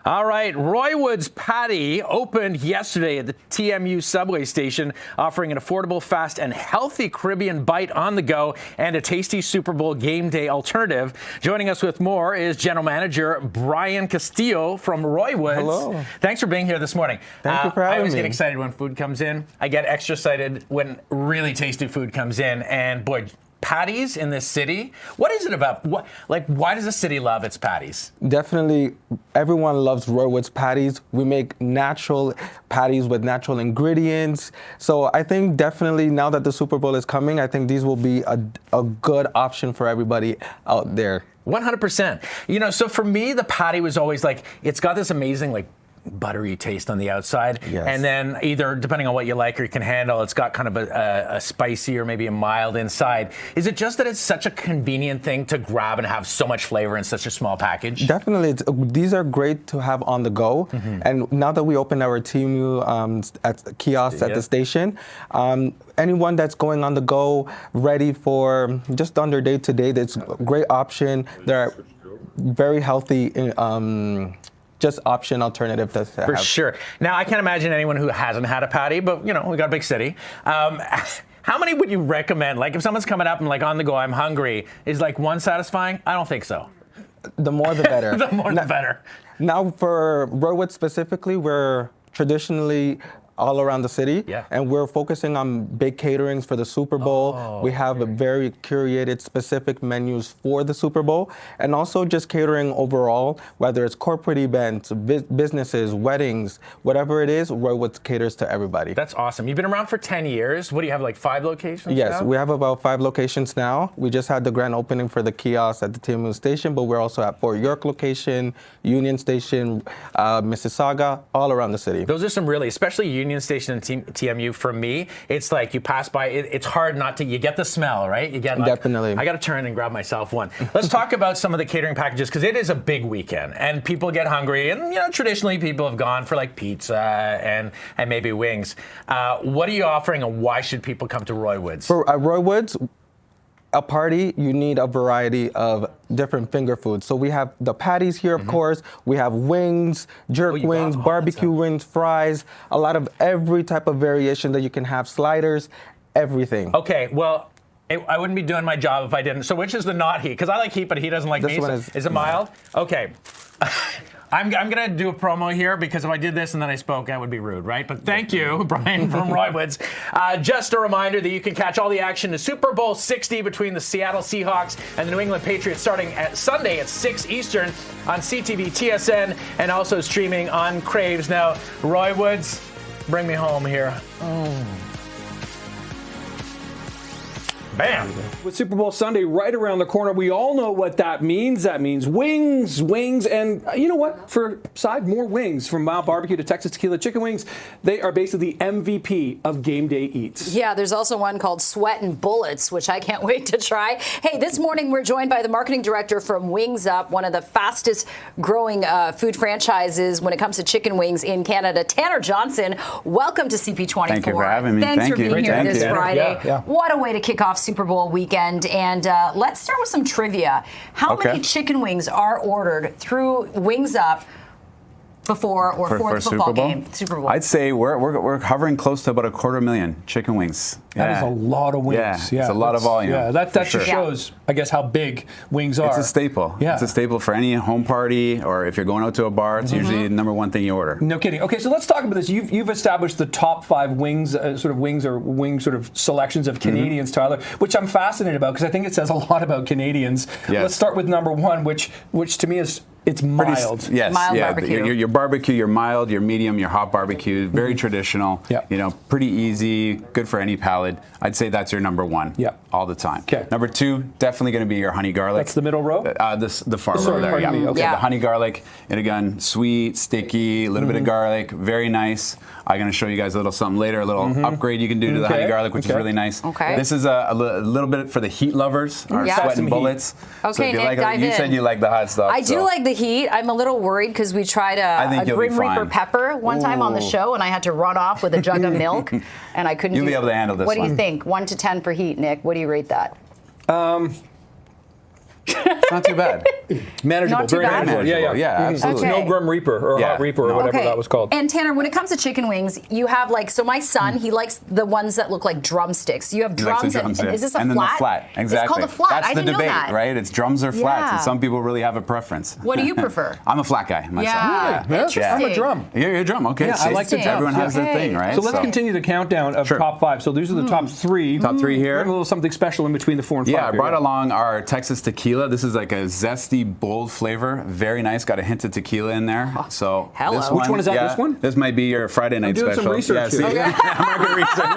All right, Roywood's Patty opened yesterday at the TMU subway station, offering an affordable, fast, and healthy Caribbean bite on the go and a tasty Super Bowl game day alternative. Joining us with more is General Manager Brian Castillo from Roywood's. Hello. Thanks for being here this morning. Thank you for having me. I always get excited when food comes in. I get extra excited when really tasty food comes in, and boy, patties in this city. What is it about? Why does the city love its patties? Definitely, everyone loves Roywood's patties. We make natural patties with natural ingredients. So I think definitely now that the Super Bowl is coming, I think these will be a good option for everybody out there. 100%. You know, so for me, the patty was always like, it's got this amazing buttery taste on the outside, yes. And then either depending on what you like or you can handle, it's got kind of a spicy or maybe a mild inside. Is it just that it's such a convenient thing to grab and have so much flavor in such a small package? Definitely, these are great to have on the go. Mm-hmm. And now that we opened our TMU at kiosks at the station, anyone that's going on the go, ready for just on their day to day, that's a great option. They're very healthy. Just option alternative to have. For sure. Now, I can't imagine anyone who hasn't had a patty, but, you know, we got a big city. How many would you recommend? Like, if someone's coming up and, on the go, I'm hungry, is, one satisfying? I don't think so. The more, the better. The more, the better. Now, for Roywood specifically, we're traditionally all around the city, and we're focusing on big caterings for the Super Bowl. We have a very curated specific menus for the Super Bowl, and also just catering overall, whether it's corporate events, businesses, weddings, whatever it is, Roywood caters to everybody. That's awesome. You've been around for 10 years. What do you have, 5 locations Yes, now? we have about 5 locations now. We just had the grand opening for the kiosk at the TMU station, but we're also at Fort York location, Union Station, Mississauga, all around the city. Those are some really, especially Union Station and TMU, for me, it's like you pass by, it's hard not to, you get the smell, right? You get Definitely. I got to turn and grab myself one. Let's talk about some of the catering packages, because it is a big weekend and people get hungry, and traditionally people have gone for pizza and maybe wings. What are you offering, and why should people come to Roywood's? For Roywood's, a party, you need a variety of different finger foods. So we have the patties here, of course. We have wings, jerk wings, barbecue wings, fries, a lot of every type of variation that you can have, sliders, everything. Okay, well, I wouldn't be doing my job if I didn't. So which is the not heat? Because I like heat, but he doesn't like me. Is it mild? Okay. I'm going to do a promo here, because if I did this and then I spoke, that would be rude, right? But thank you, Brian from Roywood's. Just a reminder that you can catch all the action to Super Bowl 60 between the Seattle Seahawks and the New England Patriots starting at Sunday at 6 Eastern on CTV, TSN, and also streaming on Craves. Now, Roywood's, bring me home here. Bam. With Super Bowl Sunday right around the corner, we all know what that means. That means wings, and you know what? For side, more wings. From Mild Barbecue to Texas Tequila Chicken Wings, they are basically the MVP of game day eats. Yeah, there's also one called Sweatin' Bullets, which I can't wait to try. Hey, this morning we're joined by the marketing director from Wings Up, one of the fastest growing food franchises when it comes to chicken wings in Canada. Tanner Johnson, welcome to CP24. Thank you for having me. Thanks for being here this Friday. Yeah. What a way to kick off Super Bowl weekend. And let's start with some trivia. How many chicken wings are ordered through Wings Up before or for the football game? Super Bowl. I'd say we're hovering close to about 250,000 chicken wings. That is a lot of wings. Yeah, it's a lot of volume. Yeah, that just shows, I guess, how big wings are. It's a staple. Yeah. It's a staple for any home party, or if you're going out to a bar, it's usually the number one thing you order. No kidding. Okay, so let's talk about this. You've established the top 5 wings, wing selections of Canadians, Tyler, which I'm fascinated about, because I think it says a lot about Canadians. Yes. Let's start with number 1, which to me is it's mild. Yes, mild barbecue. Your barbecue, your mild, your medium, your hot barbecue, very traditional. Yeah. Pretty easy, good for any palate. I'd say that's your number 1. Yeah. All the time. Okay. Number 2, definitely going to be your honey garlic. That's the middle row? The far row there. Pardon me. Okay. The honey garlic, and again, sweet, sticky, a little bit of garlic, very nice. I'm going to show you guys a little something later, a little upgrade you can do to the honey garlic, which is really nice. Okay. This is a little bit for the heat lovers, our sweating bullets. Okay, so if you Nick, like, you said you like the hot stuff. I do like the heat. I'm a little worried because we tried a Grim Reaper pepper one time on the show, and I had to run off with a jug of milk, and I couldn't. You'll be able to handle this. What do you think? 1 to 10 for heat, Nick. What do you rate that? It's not too bad. Manageable. Not too very bad? manageable. Yeah, absolutely. No Grim Reaper or Hot Reaper or whatever that was called. And Tanner, when it comes to chicken wings, you have so my son, he likes the ones that look like drumsticks. You have drums, and is this a and flat? then the flat, exactly. It's called a flat. That's I the didn't debate, know that. right? It's drums or flats, Yeah. and some people really have a preference. What do you prefer? I'm a flat guy myself. Yeah, interesting. I'm a drum. You're a drum, okay. Yeah, I like the drum. Everyone has their thing, right? So let's continue the countdown of top 5. So these are the top 3. Top 3 here. We have a little something special in between the 4 and 5. Yeah, I here. brought along our Texas tequila. This is like a zesty, bold flavor. Very nice. Got a hint of tequila in there. So hello. this Which one is that? Yeah, This one? This might be your Friday night doing special. some research yeah, here. Market research.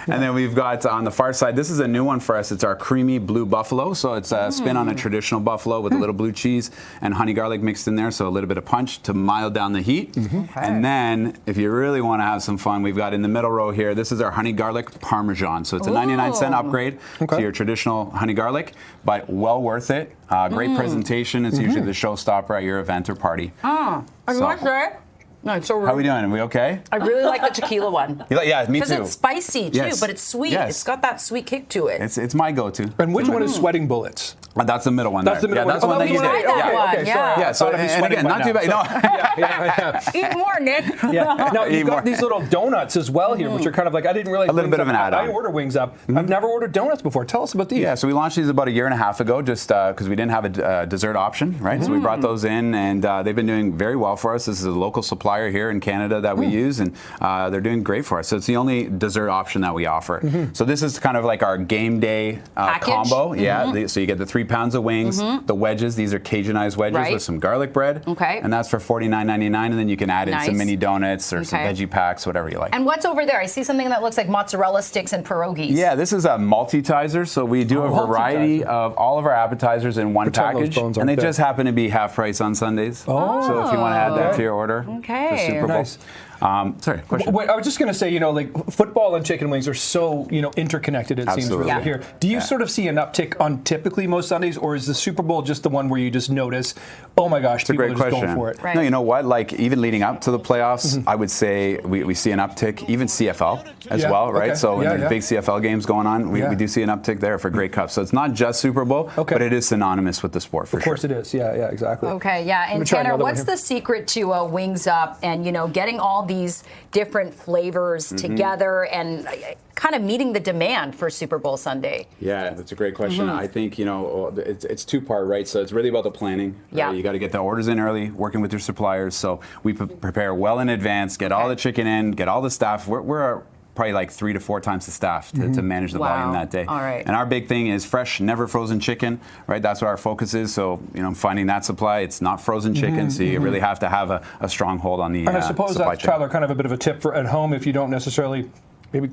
And then we've got on the far side, this is a new one for us. It's our creamy blue buffalo. So it's a spin on a traditional buffalo with a little blue cheese and honey garlic mixed in there. So a little bit of punch to mild down the heat. And then if you really want to have some fun, we've got in the middle row here, this is our honey garlic parmesan. So it's a 99-cent upgrade to your traditional honey garlic, but well worth it. Great presentation. It's usually the showstopper at your event or party. I like that. No, it's so rude. How are we doing? Are we okay? I really like the tequila one. Yeah, me too. Because it's spicy too, Yes. but it's sweet. Yes. It's got that sweet kick to it. It's my go-to. And which one is Sweating Bullets? That's the middle one. That's there. the middle yeah, one. That's the one that you tried did. that Yeah. one. Okay, Yeah. sorry. Yeah, so Thought I'd be and sweating again, by not too now. bad. No. Eat more, Nick. Yeah. Now Eat you've got more. these little donuts as well here, which are kind of like, I didn't realize. A little bit of an add-on. I order Wings Up. I've never ordered donuts before. Tell us about these. Yeah, so we launched these about a year and a half ago, just because we didn't have a dessert option, right? So we brought those in, and they've been doing very well for us. This is a local supplier here in Canada that we use, and they're doing great for us. So it's the only dessert option that we offer. So this is kind of like our game day combo. Yeah, so you get the 3 pounds of wings, the wedges. These are Cajunized wedges with some garlic bread. Okay. And that's for $49.99, and then you can add in some mini donuts or some Okay. veggie packs, whatever you like. And what's over there? I see something that looks like mozzarella sticks and pierogies. Yeah, this is a multitizer, so we do a variety of all of our appetizers in one Pretend those package, bones and they aren't just happen to be half price on Sundays. Oh. So if you want to add that to your order Okay. for Super Bowl. Nice. Sorry, question. Wait, I was just going to say, like football and chicken wings are so, interconnected, it seems Absolutely. really here. Do you sort of see an uptick on typically most Sundays, or is the Super Bowl just the one where you just notice, oh my gosh, It's a people great are just question. going for it? Right. No, you know what? Like even leading up to the playoffs, I would say we see an uptick, even CFL as Yeah, well, right? okay. So when Yeah, there's yeah. big CFL games going on, we do see an uptick there for Grey Cup. So it's not just Super Bowl, but it is synonymous with the sport for Of course it is. Yeah, exactly. Okay, yeah. Let me And try Tanner, another one what's here. the secret to Wings Up and, getting all these different flavors together and kind of meeting the demand for Super Bowl Sunday? Yeah, that's a great question. I think, it's two-part, right? So it's really about the planning. Yeah. You got to get the orders in early, working with your suppliers. So we prepare well in advance, get all the chicken in, get all the staff. We're probably like 3 to 4 times the staff to manage the volume that day. All right. And our big thing is fresh, never frozen chicken, right? That's what our focus is. So, finding that supply, it's not frozen chicken, so you really have to have a strong hold on the And I suppose supply that's, chain. Tyler, kind of a bit of a tip for at home if you don't necessarily maybe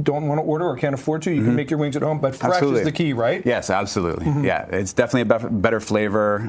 don't want to order or can't afford to, you can make your wings at home, but fresh is the key, right? Yes, absolutely. Yeah, it's definitely a better flavor.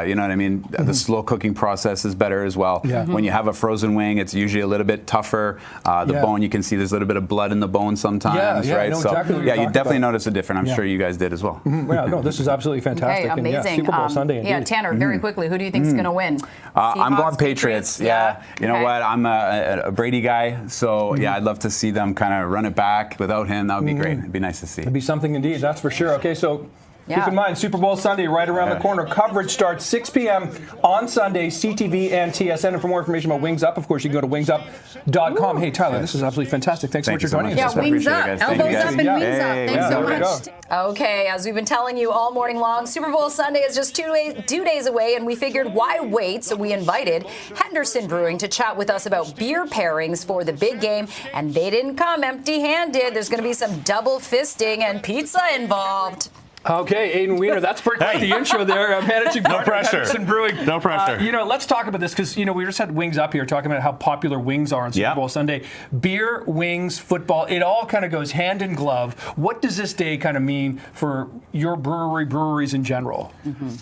You know what I mean? The slow cooking process is better as well. Yeah. When you have a frozen wing, it's usually a little bit tougher. The bone, you can see there's a little bit of blood in the bone sometimes, Yeah, I right? know So exactly what you're yeah, you talking definitely about. notice a difference. I'm sure you guys did as well. Yeah, no, this is absolutely fantastic. Okay, And yeah, amazing. Super Bowl Sunday, yeah, indeed. Tanner, very quickly, who do you think is going to win? I'm Seahawks, going Patriots. Yeah. You know Okay. what? I'm a Brady guy, so yeah, I'd love to see them kind of run it back without him. That would be great. It'd be nice to see. It'd be something indeed, that's for sure. Okay, so Yeah. keep in mind, Super Bowl Sunday right around the corner. Coverage starts 6 p.m. on Sunday, CTV and TSN. And for more information about Wings Up, of course, you can go to wingsup.com. Hey, Tyler, this is absolutely fantastic. Thanks so much for joining us. Yeah, I Wings appreciate Up. it, guys. Thank you, Elbows guys. up and Wings Up. Hey, Thanks so there we much. Okay, as we've been telling you all morning long, Super Bowl Sunday is just 2 days away, and we figured why wait? So we invited Henderson Brewing to chat with us about beer pairings for the big game, and they didn't come empty-handed. There's going to be some double fisting and pizza involved. Okay, Aiden Wiener, that's pretty quite the intro there. Managing partner of Henderson Brewing. No pressure. Let's talk about this because, we just had Wings Up here talking about how popular wings are on Super Bowl Sunday. Beer, wings, football, it all kind of goes hand in glove. What does this day kind of mean for your breweries in general?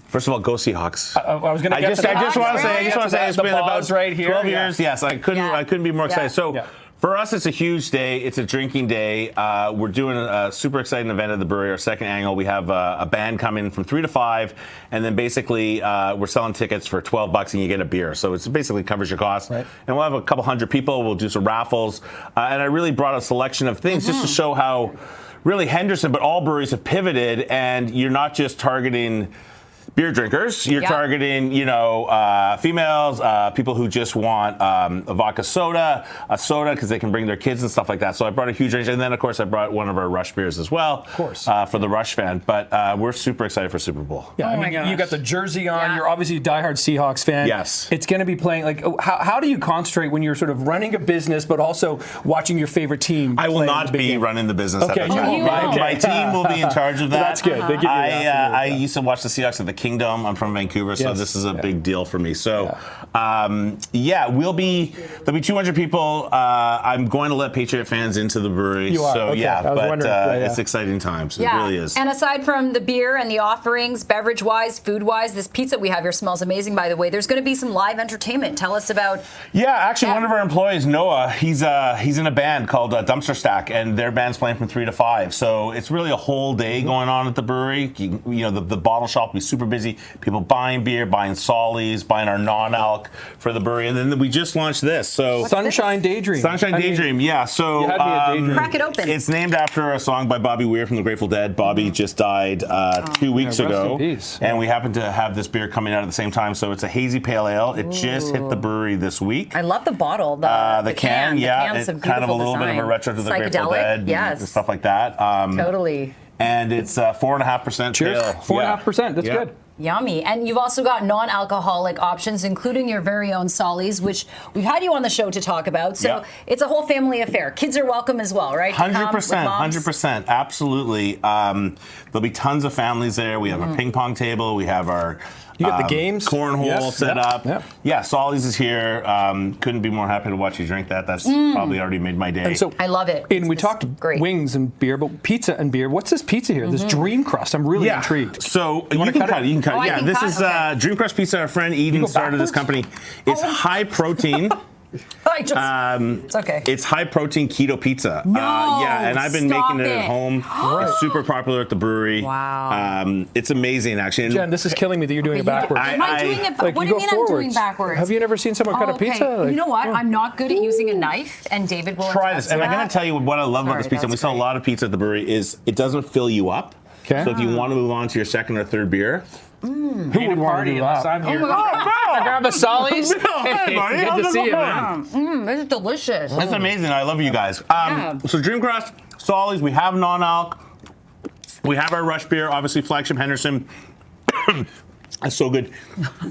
First of all, go Seahawks. I was going to I get just to that. want to say it's the been about buzz right here. 12 years. Yes, I couldn't be more excited. So. Yeah. For us, it's a huge day. It's a drinking day. We're doing a super exciting event at the brewery, our second annual. We have a band coming from 3 to 5, and then basically we're selling tickets for $12 and you get a beer. So it basically covers your costs. Right. And we'll have a couple hundred people. We'll do some raffles. And I really brought a selection of things just to show how really Henderson, but all breweries have pivoted, and you're not just targeting beer drinkers. You're targeting, females, people who just want a vodka soda, a soda because they can bring their kids and stuff like that. So I brought a huge range, and then of course I brought one of our Rush beers as well, of course, for the Rush fan. But we're super excited for Super Bowl. Yeah, you got the jersey on. You're obviously a diehard Seahawks fan. Yes, it's going to be playing. Like, how do you concentrate when you're sort of running a business, but also watching your favorite team? I will not be running the business. Okay, my team will be in charge of that. That's good. They give you I used to watch the Seahawks at the Kingdom. I'm from Vancouver, so this is a big deal for me. So, there'll be 200 people. I'm going to let Patriot fans into the brewery. You are. So okay. it's exciting times. It really is. And aside from the beer and the offerings, beverage-wise, food-wise, this pizza we have here smells amazing. By the way, there's going to be some live entertainment. Tell us about. Yeah, actually, one of our employees, Noah, he's in a band called Dumpster Stack, and their band's playing from 3 to 5. So it's really a whole day going on at the brewery. The bottle shop will be super busy. People buying beer, buying Sollies, buying our non-alc for the brewery, and then we just launched this. So Sunshine Daydream. Yeah. So crack it open. It's named after a song by Bobby Weir from the Grateful Dead. Bobby just died 2 weeks ago, and we happen to have this beer coming out at the same time. So it's a hazy pale ale. It just hit the brewery this week. I love the bottle. The can. It's kind of a little bit of a retro to the Grateful Dead, and stuff like that. Totally. And it's 4.5% Cheers. ale. 4.5%. That's good. Yummy. And you've also got non-alcoholic options, including your very own Sollies, which we've had you on the show to talk about. So it's a whole family affair. Kids are welcome as well, right? 100%. Absolutely. There'll be tons of families there. We have a ping pong table. We have our you got the games, cornhole set up. Yeah, Solly's is here. Couldn't be more happy to watch you drink that. That's probably already made my day. And so I love it. And we talked wings and beer, but pizza and beer. What's this pizza here? This Dream Crust. I'm really intrigued. So you can cut it. You can cut it. This is Dream Crust Pizza. Our friend Eden started this company. It's high protein. It's okay. It's high protein keto pizza. And I've been making it at home. It's super popular at the brewery. Wow. It's amazing, actually. Jen, this is killing me that you're doing it backwards. Am I doing it? What do you mean I'm doing backwards? Have you never seen someone cut a pizza? You know what? I'm not good at using a knife, and David will try this. And I'm going to tell you what I love about this pizza. And we sell a lot of pizza at the brewery. Is it doesn't fill you up. Okay. So if you want to move on to your second or third beer. Who would want to do that? I'm here. I grab a Solly's. Hey, buddy. Good to see you, man. This is delicious. It's amazing. I love you guys. So Dream Crust, Solly's, we have non-alc. We have our Rush beer, obviously flagship Henderson. That's so good.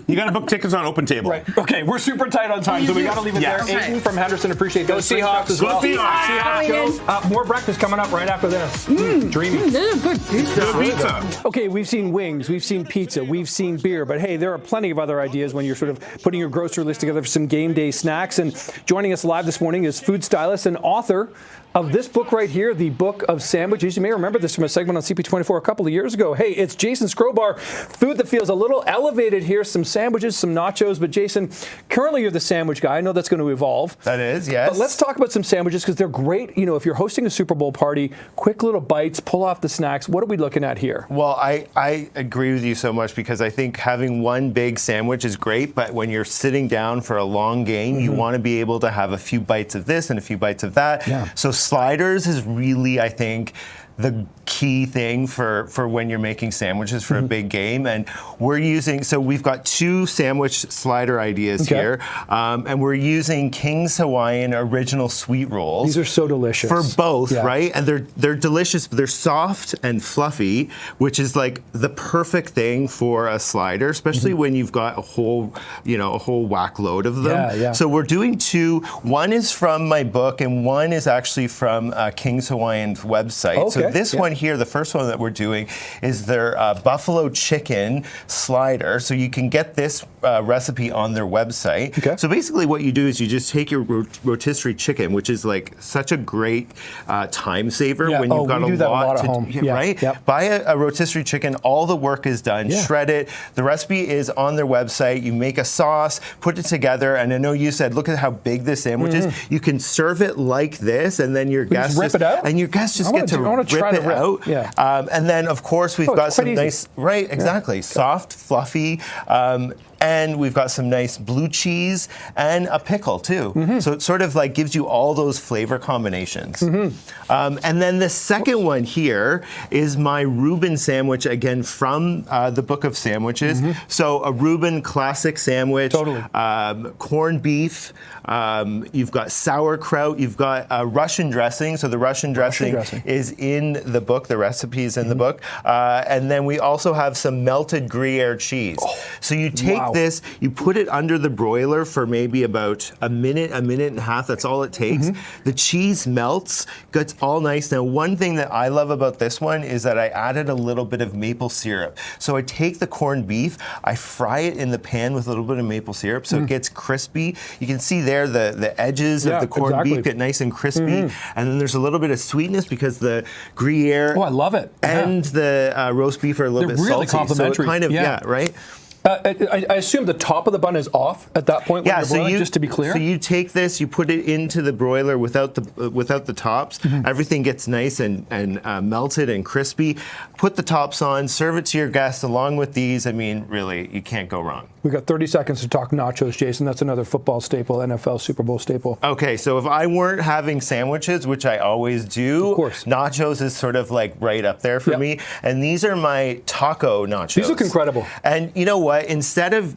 You got to book tickets on Open Table. Right. Okay, we're super tight on time, so we got to leave it there. Aiden from Henderson, appreciate it. Go Seahawks as well. Go Seahawks. Seahawks go. More breakfast coming up right after this. Dreamy. This is good pizza. Good pizza. Okay, we've seen wings, we've seen pizza, we've seen beer, but hey, there are plenty of other ideas when you're sort of putting your grocery list together for some game day snacks. And joining us live this morning is food stylist and author of this book right here, the Book of Sandwiches. You may remember this from a segment on CP24 a couple of years ago. Hey, it's Jason Skrobar. Food that feels a little elevated here. Some sandwiches, some nachos. But Jason, currently you're the sandwich guy. I know that's going to evolve. That is, yes. But let's talk about some sandwiches because they're great. You know, if you're hosting a Super Bowl party, quick little bites, pull off the snacks. What are we looking at here? Well, I agree with you so much because I think having one big sandwich is great, but when you're sitting down for a long game, you want to be able to have a few bites of this and a few bites of that. Yeah. So sliders is really, I think, the key thing for when you're making sandwiches for a big game. And we're using, so we've got two sandwich slider ideas here. And we're using King's Hawaiian original sweet rolls. These are so delicious. For both, right? And they're delicious, but they're soft and fluffy, which is like the perfect thing for a slider, especially when you've got a whole whack load of them. So we're doing two. One is from my book and one is actually from King's Hawaiian's website. So this one here, the first one that we're doing, is their buffalo chicken slider. So you can get this recipe on their website. So basically what you do is you just take your rotisserie chicken, which is like such a great time saver when you've got a lot to do, right? Buy a rotisserie chicken, all the work is done, shred it. The recipe is on their website. You make a sauce, put it together, and I know you said, look at how big this sandwich is. You can serve it like this, and then your guests just rip it out? And your guests just get to rip it out. And then, of course, we've got some nice, exactly, soft, fluffy. and we've got some nice blue cheese and a pickle too. So it sort of like gives you all those flavor combinations. And then the second one here is my Reuben sandwich, again from the Book of Sandwiches. So a Reuben classic sandwich, corned beef, you've got sauerkraut, you've got Russian dressing. So the Russian dressing is in the book, the recipe is in the book. And then we also have some melted Gruyere cheese. So you take this, you put it under the broiler for maybe about a minute and a half. That's all it takes. The cheese melts, gets all nice. Now, one thing that I love about this one is that I added a little bit of maple syrup. So I take the corned beef, I fry it in the pan with a little bit of maple syrup so it gets crispy. You can see there the edges of the corned beef get nice and crispy. And then there's a little bit of sweetness because the Gruyere I love it. and the roast beef are a little bit really salty. Complementary. So it kind of, right? I assume the top of the bun is off at that point. When you're boiling, just to be clear. So you take this, you put it into the broiler without the tops. Everything gets nice and melted and crispy. Put the tops on, serve it to your guests along with these. I mean, really, you can't go wrong. We got 30 seconds to talk nachos, Jason. That's another football staple, NFL Super Bowl staple. Okay, so if I weren't having sandwiches, which I always do, of course, nachos is sort of like right up there for me. And these are my taco nachos. These look incredible. And you know what? Instead of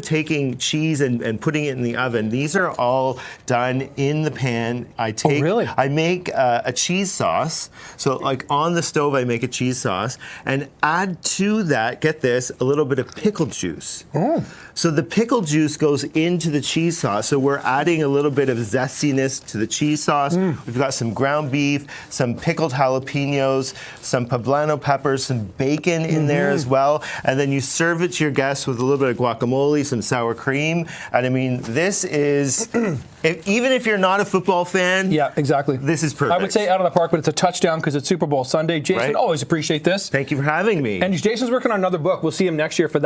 taking cheese and putting it in the oven, these are all done in the pan. I make a cheese sauce. So like on the stove, I make a cheese sauce and add to that, get this, a little bit of pickle juice. So the pickle juice goes into the cheese sauce. So we're adding a little bit of zestiness to the cheese sauce. We've got some ground beef, some pickled jalapenos, some poblano peppers, some bacon in there as well. And then you serve it to your guests with a little bit of guacamole, some sour cream. And I mean, this is, even if you're not a football fan, this is perfect. I would say out of the park, but it's a touchdown because it's Super Bowl Sunday. Jason, always appreciate this. Thank you for having me. And Jason's working on another book. We'll see him next year for that.